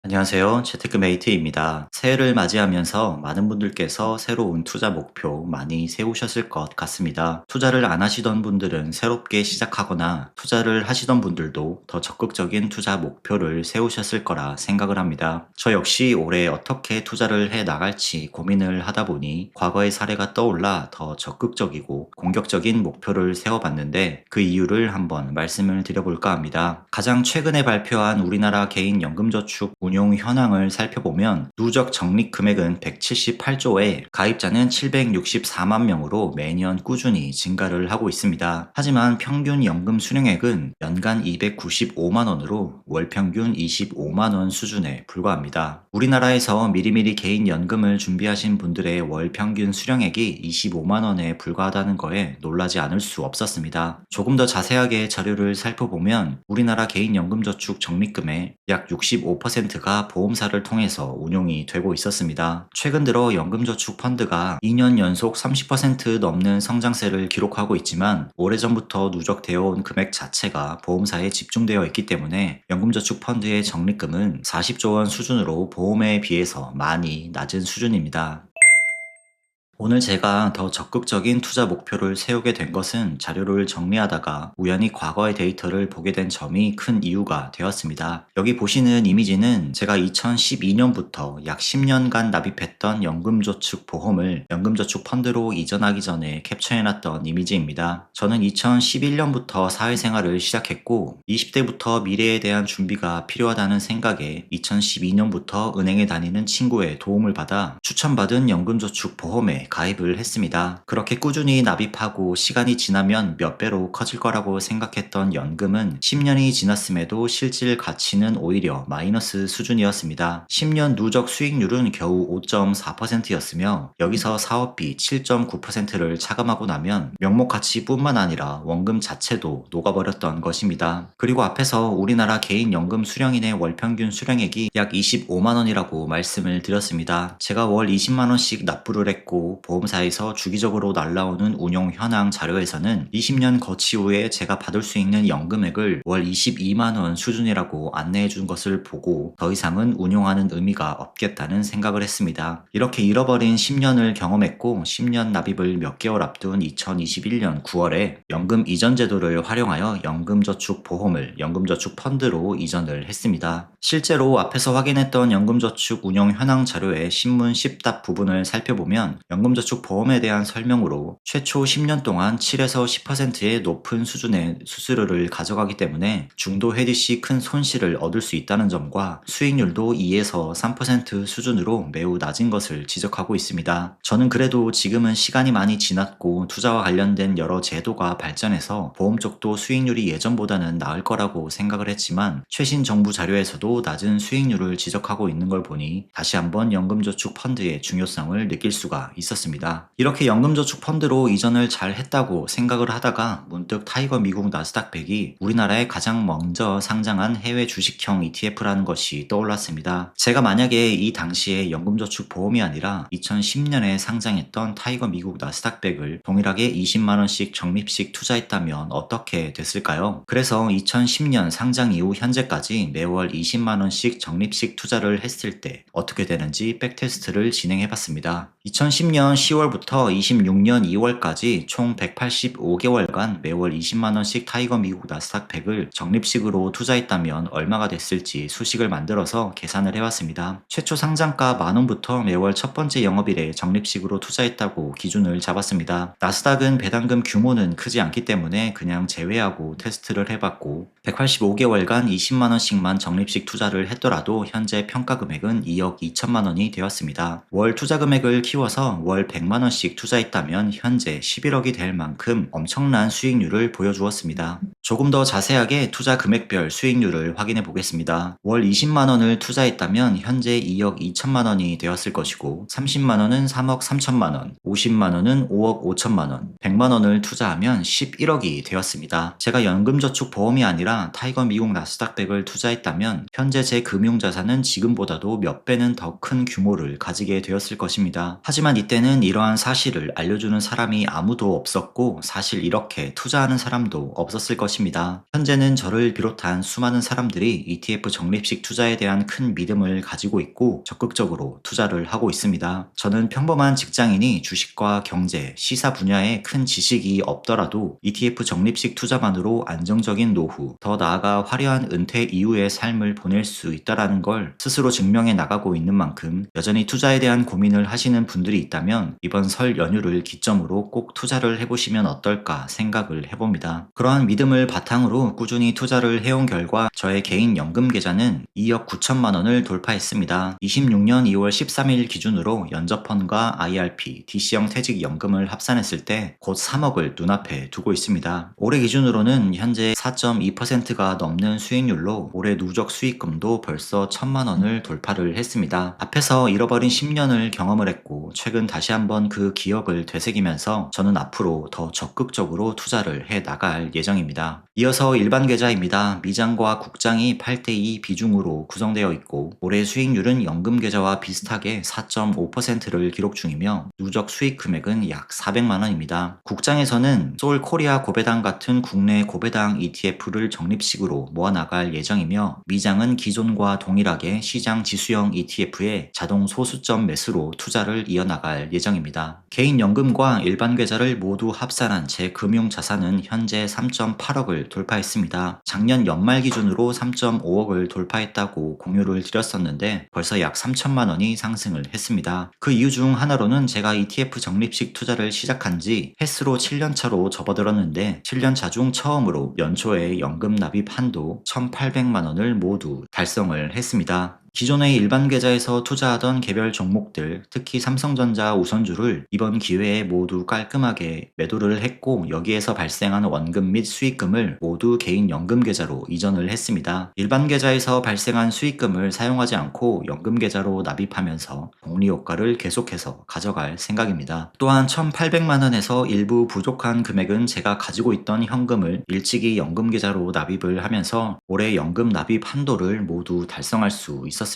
안녕하세요. 재테크메이트입니다. 새해를 맞이하면서 많은 분들께서 새로운 투자 목표 많이 세우셨을 것 같습니다. 투자를 안 하시던 분들은 새롭게 시작하거나 투자를 하시던 분들도 더 적극적인 투자 목표를 세우셨을 거라 생각을 합니다. 저 역시 올해 어떻게 투자를 해 나갈지 고민을 하다 보니 과거의 사례가 떠올라 더 적극적이고 공격적인 목표를 세워봤는데 그 이유를 한번 말씀을 드려볼까 합니다. 가장 최근에 발표한 우리나라 개인 연금저축 운용 현황을 살펴보면 누적 적립 금액은 178조에 가입자는 764만 명으로 매년 꾸준히 증가를 하고 있습니다. 하지만 평균 연금 수령액은 연간 295만 원으로 월 평균 25만 원 수준에 불과합니다. 우리나라에서 미리미리 개인 연금을 준비하신 분들의 월 평균 수령액이 25만 원에 불과하다는 거에 놀라지 않을 수 없었습니다. 조금 더 자세하게 자료를 살펴보면 우리나라 개인 연금저축 적립금의 약 65%가 보험사를 통해서 운용이 되고 있었습니다. 최근 들어 연금저축 펀드가 2년 연속 30% 넘는 성장세를 기록하고 있지만 오래전부터 누적되어 온 금액 자체가 보험사에 집중되어 있기 때문에 연금저축 펀드의 적립금은 40조 원 수준으로 보험에 비해서 많이 낮은 수준입니다. 오늘 제가 더 적극적인 투자 목표를 세우게 된 것은 자료를 정리하다가 우연히 과거의 데이터를 보게 된 점이 큰 이유가 되었습니다. 여기 보시는 이미지는 제가 2012년부터 약 10년간 납입했던 연금저축 보험을 연금저축 펀드로 이전하기 전에 캡처해놨던 이미지입니다. 저는 2011년부터 사회생활을 시작했고 20대부터 미래에 대한 준비가 필요하다는 생각에 2012년부터 은행에 다니는 친구의 도움을 받아 추천받은 연금저축 보험에 가입을 했습니다. 그렇게 꾸준히 납입하고 시간이 지나면 몇 배로 커질 거라고 생각했던 연금은 10년이 지났음에도 실질 가치는 오히려 마이너스 수준이었습니다. 10년 누적 수익률은 겨우 5.4%였으며 여기서 사업비 7.9%를 차감하고 나면 명목 가치뿐만 아니라 원금 자체도 녹아버렸던 것입니다. 그리고 앞에서 우리나라 개인 연금 수령인의 월 평균 수령액이 약 25만 원이라고 말씀을 드렸습니다. 제가 월 20만 원씩 납부를 했고 보험사에서 주기적으로 날라오는 운용 현황 자료에서는 20년 거치 후에 제가 받을 수 있는 연금액을 월 22만 원 수준이라고 안내해 준 것을 보고 더 이상은 운용하는 의미가 없겠다는 생각을 했습니다. 이렇게 잃어버린 10년을 경험했고 10년 납입을 몇 개월 앞둔 2021년 9월에 연금 이전 제도를 활용하여 연금저축 보험을 연금저축 펀드로 이전을 했습니다. 실제로 앞에서 확인했던 연금저축 운용 현황 자료의 신문 10답 부분을 살펴보면 연금저축 보험에 대한 설명으로 최초 10년 동안 7에서 10%의 높은 수준의 수수료를 가져가기 때문에 중도 해지 시 큰 손실을 얻을 수 있다는 점과 수익률도 2에서 3% 수준으로 매우 낮은 것을 지적하고 있습니다. 저는 그래도 지금은 시간이 많이 지났고 투자와 관련된 여러 제도가 발전해서 보험 쪽도 수익률이 예전보다는 나을 거라고 생각을 했지만 최신 정부 자료에서도 낮은 수익률을 지적하고 있는 걸 보니 다시 한번 연금저축 펀드의 중요성을 느낄 수가 있었습니다. 이렇게 연금저축 펀드로 이전을 잘 했다고 생각을 하다가 문득 타이거 미국 나스닥 100이 우리나라에 가장 먼저 상장한 해외 주식형 ETF라는 것이 떠올랐습니다. 제가 만약에 이 당시에 연금저축 보험이 아니라 2010년에 상장했던 타이거 미국 나스닥 100을 동일하게 20만 원씩 적립식 투자했다면 어떻게 됐을까요? 그래서 2010년 상장 이후 현재까지 매월 20만 원씩 적립식 투자를 했을 때 어떻게 되는지 백테스트를 진행해봤습니다. 2010년 10월부터 26년 2월까지 총 185개월간 매월 20만 원씩 타이거 미국 나스닥 100을 적립식으로 투자했다면 얼마가 됐을지 수식을 만들어서 계산을 해봤습니다. 최초 상장가 만원부터 매월 첫 번째 영업일에 적립식으로 투자했다고 기준을 잡았습니다. 나스닥은 배당금 규모는 크지 않기 때문에 그냥 제외하고 테스트를 해봤고 185개월간 20만 원씩만 적립식 투자를 했더라도 현재 평가 금액은 2억 2천만 원이 되었습니다. 월 투자 금액을 키워서 월 100만 원씩 투자했다면 현재 11억이 될 만큼 엄청난 수익률을 보여주었습니다. 조금 더 자세하게 투자 금액별 수익률을 확인해 보겠습니다. 월 20만 원을 투자했다면 현재 2억 2천만 원이 되었을 것이고 30만 원은 3억 3천만 원, 50만 원은 5억 5천만 원, 100만 원을 투자하면 11억이 되었습니다. 제가 연금저축 보험이 아니라 타이거 미국 나스닥 100을 투자했다면 현재 제 금융자산은 지금보다도 몇 배는 더 큰 규모를 가지게 되었을 것입니다. 하지만 이때 때는 이러한 사실을 알려주는 사람이 아무도 없었고 사실 이렇게 투자하는 사람도 없었을 것입니다. 현재는 저를 비롯한 수많은 사람들이 ETF 적립식 투자에 대한 큰 믿음을 가지고 있고 적극적으로 투자를 하고 있습니다. 저는 평범한 직장인이 주식과 경제, 시사 분야에 큰 지식이 없더라도 ETF 적립식 투자만으로 안정적인 노후, 더 나아가 화려한 은퇴 이후의 삶을 보낼 수 있다는 걸 스스로 증명해 나가고 있는 만큼 여전히 투자에 대한 고민을 하시는 분들이 있다면 이번 설 연휴를 기점으로 꼭 투자를 해보시면 어떨까 생각을 해봅니다. 그러한 믿음을 바탕으로 꾸준히 투자를 해온 결과 저의 개인 연금 계좌는 2억 9천만 원을 돌파했습니다. 26년 2월 13일 기준으로 연저펀과 IRP, DC형 퇴직연금을 합산했을 때 곧 3억을 눈앞에 두고 있습니다. 올해 기준으로는 현재 4.2%가 넘는 수익률로 올해 누적 수익금도 벌써 1천만 원을 돌파를 했습니다. 앞에서 잃어버린 10년을 경험을 했고 최근 다시 한번 그 기억을 되새기면서 저는 앞으로 더 적극적으로 투자를 해 나갈 예정입니다. 이어서 일반 계좌입니다. 미장과 국장이 8대2 비중으로 구성되어 있고 올해 수익률은 연금 계좌와 비슷하게 4.5%를 기록 중이며 누적 수익 금액은 약 400만 원입니다. 국장에서는 솔 코리아 고배당 같은 국내 고배당 ETF를 적립식으로 모아나갈 예정이며 미장은 기존과 동일하게 시장 지수형 ETF에 자동 소수점 매수로 투자를 이어나갈 예정입니다. 개인 연금과 일반 계좌를 모두 합산한 제 금융 자산은 현재 3.8억을 돌파했습니다. 작년 연말 기준으로 3.5억을 돌파했다고 공유를 드렸었는데 벌써 약 3천만 원이 상승을 했습니다. 그 이유 중 하나로는 제가 ETF 적립식 투자를 시작한 지 횟수로 7년차로 접어들었는데 7년차 중 처음으로 연초에 연금 납입 한도 1,800만 원을 모두 달성을 했습니다. 기존의 일반 계좌에서 투자하던 개별 종목들, 특히 삼성전자 우선주를 이번 기회에 모두 깔끔하게 매도를 했고 여기에서 발생한 원금 및 수익금을 모두 개인 연금 계좌로 이전을 했습니다. 일반 계좌에서 발생한 수익금을 사용하지 않고 연금 계좌로 납입하면서 복리 효과를 계속해서 가져갈 생각입니다. 또한 1,800만 원에서 일부 부족한 금액은 제가 가지고 있던 현금을 일찍이 연금 계좌로 납입을 하면서 올해 연금 납입 한도를 모두 달성할 수 있었습니다.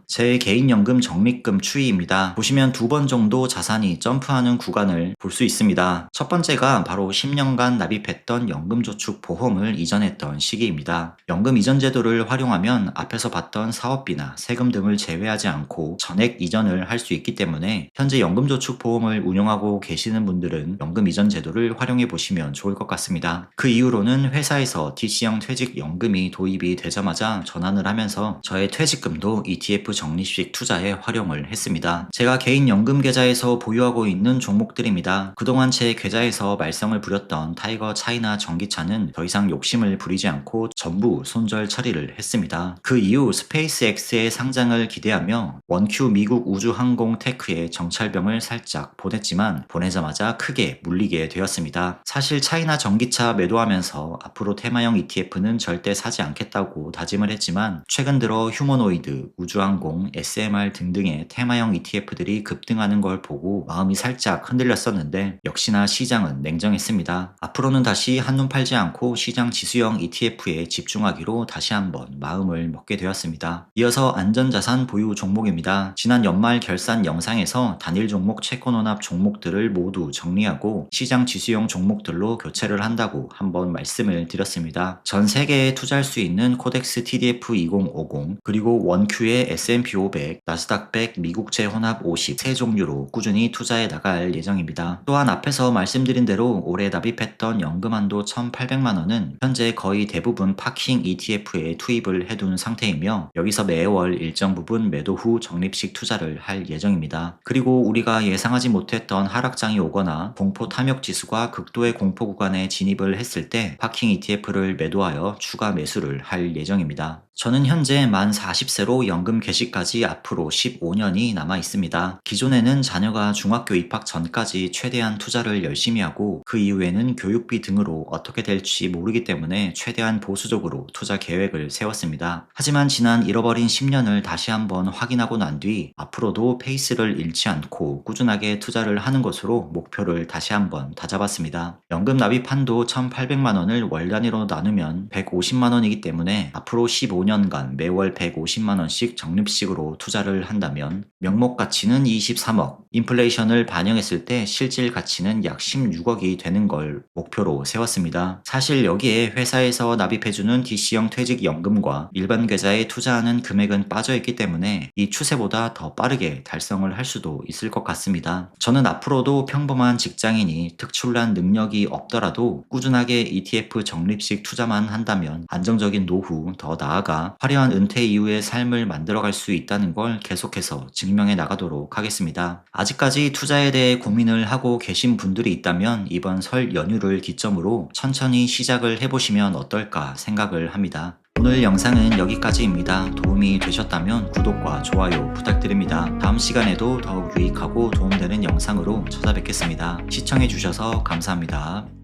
제 개인연금 적립금 추이입니다. 보시면 2번 정도 자산이 점프하는 구간을 볼 수 있습니다. 첫 번째가 바로 10년간 납입했던 연금저축보험을 이전했던 시기입니다. 연금 이전 제도를 활용하면 앞에서 봤던 사업비나 세금 등을 제외하지 않고 전액 이전을 할 수 있기 때문에 현재 연금저축보험을 운영하고 계시는 분들은 연금 이전 제도를 활용해 보시면 좋을 것 같습니다. 그 이후로는 회사에서 DC형 퇴직연금이 도입이 되자마자 전환을 하면서 저의 퇴직금도 ETF 적립식 투자에 활용을 했습니다. 제가 개인 연금 계좌에서 보유하고 있는 종목들입니다. 그동안 제 계좌에서 말썽을 부렸던 타이거 차이나 전기차는 더 이상 욕심을 부리지 않고 전부 손절 처리를 했습니다. 그 이후 스페이스X의 상장을 기대하며 원큐 미국 우주항공 테크에 정찰병을 살짝 보냈지만 보내자마자 크게 물리게 되었습니다. 사실 차이나 전기차 매도하면서 앞으로 테마형 ETF는 절대 사지 않겠다고 다짐을 했지만 최근 들어 휴머노이드, 우주항공, SMR 등등의 테마형 ETF들이 급등하는 걸 보고 마음이 살짝 흔들렸었는데 역시나 시장은 냉정했습니다. 앞으로는 다시 한눈 팔지 않고 시장 지수형 ETF에 집중하기로 다시 한번 마음을 먹게 되었습니다. 이어서 안전자산 보유 종목입니다. 지난 연말 결산 영상에서 단일 종목 채권원합 종목들을 모두 정리하고 시장 지수형 종목들로 교체를 한다고 한번 말씀을 드렸습니다. 전 세계에 투자할 수 있는 코덱스 TDF 2050 그리고 원큐의 S&P 500, 나스닥 100, 미국채 혼합 50 세 종류로 꾸준히 투자해 나갈 예정입니다. 또한 앞에서 말씀드린 대로 올해 납입했던 연금 한도 1,800만 원은 현재 거의 대부분 파킹 ETF에 투입을 해둔 상태이며 여기서 매월 일정 부분 매도 후 적립식 투자를 할 예정입니다. 그리고 우리가 예상하지 못했던 하락장이 오거나 공포 탐욕 지수가 극도의 공포 구간에 진입을 했을 때 파킹 ETF를 매도하여 추가 매수를 할 예정입니다. 저는 현재 만 40세로 연금 개시까지 앞으로 15년이 남아 있습니다. 기존에는 자녀가 중학교 입학 전까지 최대한 투자를 열심히 하고 그 이후에는 교육비 등으로 어떻게 될지 모르기 때문에 최대한 보수적으로 투자 계획을 세웠습니다. 하지만 지난 잃어버린 10년을 다시 한번 확인하고 난 뒤 앞으로도 페이스를 잃지 않고 꾸준하게 투자를 하는 것으로 목표를 다시 한번 다잡았습니다. 연금 납입 한도 1,800만 원을 월 단위로 나누면 150만 원이기 때문에 앞으로 15년 5년간 매월 150만원씩 적립식으로 투자를 한다면 명목 가치는 23억, 인플레이션을 반영했을 때 실질 가치는 약 16억이 되는 걸 목표로 세웠습니다. 사실 여기에 회사에서 납입해주는 DC형 퇴직연금과 일반 계좌에 투자하는 금액은 빠져있기 때문에 이 추세보다 더 빠르게 달성을 할 수도 있을 것 같습니다. 저는 앞으로도 평범한 직장인이 특출난 능력이 없더라도 꾸준하게 ETF 적립식 투자만 한다면 안정적인 노후, 더 나아가 화려한 은퇴 이후의 삶을 만들어갈 수 있다는 걸 계속해서 증명해 나가도록 하겠습니다. 아직까지 투자에 대해 고민을 하고 계신 분들이 있다면 이번 설 연휴를 기점으로 천천히 시작을 해보시면 어떨까 생각을 합니다. 오늘 영상은 여기까지입니다. 도움이 되셨다면 구독과 좋아요 부탁드립니다. 다음 시간에도 더욱 유익하고 도움되는 영상으로 찾아뵙겠습니다. 시청해주셔서 감사합니다.